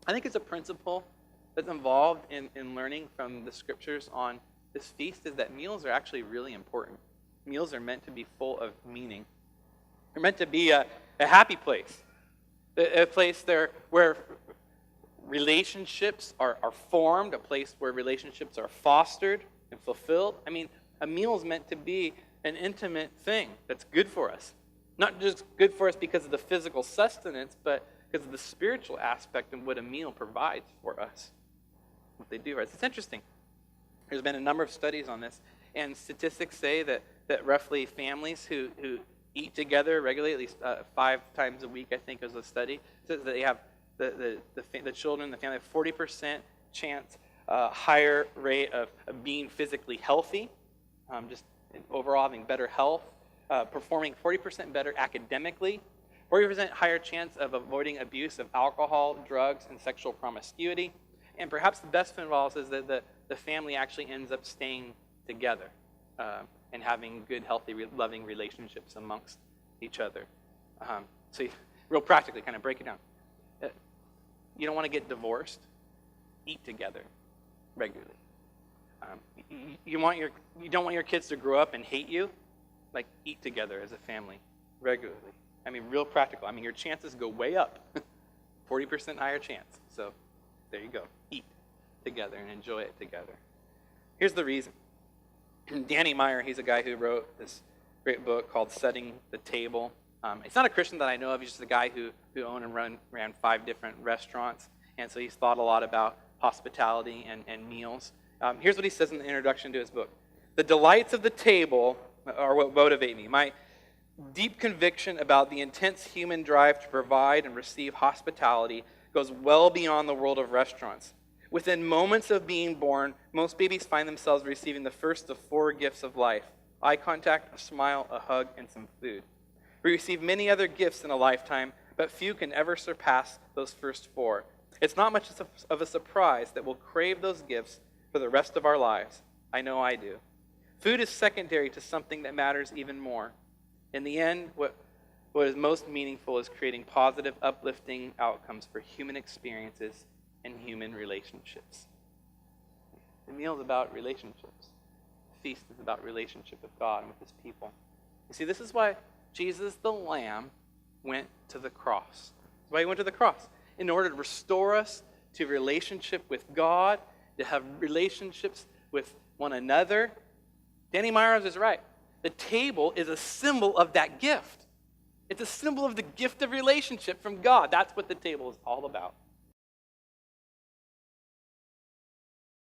I think it's a principle that's involved in learning from the scriptures on this feast is that meals are actually really important. Meals are meant to be full of meaning. They're meant to be a happy place, a place there where relationships are formed, a place where relationships are fostered and fulfilled. I mean, a meal is meant to be an intimate thing that's good for us. Not just good for us because of the physical sustenance, but because of the spiritual aspect of what a meal provides for us. What they do for us. It's interesting. There's been a number of studies on this, and statistics say that roughly families who eat together regularly, at least 5 times a week, I think is a study, says that they have the children, the family, have 40% chance, higher rate of being physically healthy, just overall having better health, performing 40% better academically, 40% higher chance of avoiding abuse of alcohol, drugs, and sexual promiscuity. And perhaps the best of all is that the family actually ends up staying together and having good, healthy, loving relationships amongst each other. So real practically, kind of break it down. You don't want to get divorced? Eat together regularly. You don't want your kids to grow up and hate you? Like, eat together as a family regularly. I mean, real practical. I mean, your chances go way up. 40% higher chance. So there you go. Eat together and enjoy it together. Here's the reason. Danny Meyer, he's a guy who wrote this great book called Setting the Table. It's not a Christian that I know of. He's just a guy who owned and ran 5 different restaurants. And so he's thought a lot about hospitality and meals. Here's what he says in the introduction to his book. The delights of the table are what motivate me. My deep conviction about the intense human drive to provide and receive hospitality goes well beyond the world of restaurants. Within moments of being born, most babies find themselves receiving the first of 4 gifts of life: eye contact, a smile, a hug, and some food. We receive many other gifts in a lifetime, but few can ever surpass those first 4. It's not much of a surprise that we'll crave those gifts for the rest of our lives. I know I do. Food is secondary to something that matters even more. In the end, what is most meaningful is creating positive, uplifting outcomes for human experiences and human relationships. The meal is about relationships. The feast is about relationship with God and with his people. You see, this is why Jesus the Lamb went to the cross. That's why he went to the cross. In order to restore us to relationship with God, to have relationships with one another. Danny Myers is right. The table is a symbol of that gift. It's a symbol of the gift of relationship from God. That's what the table is all about.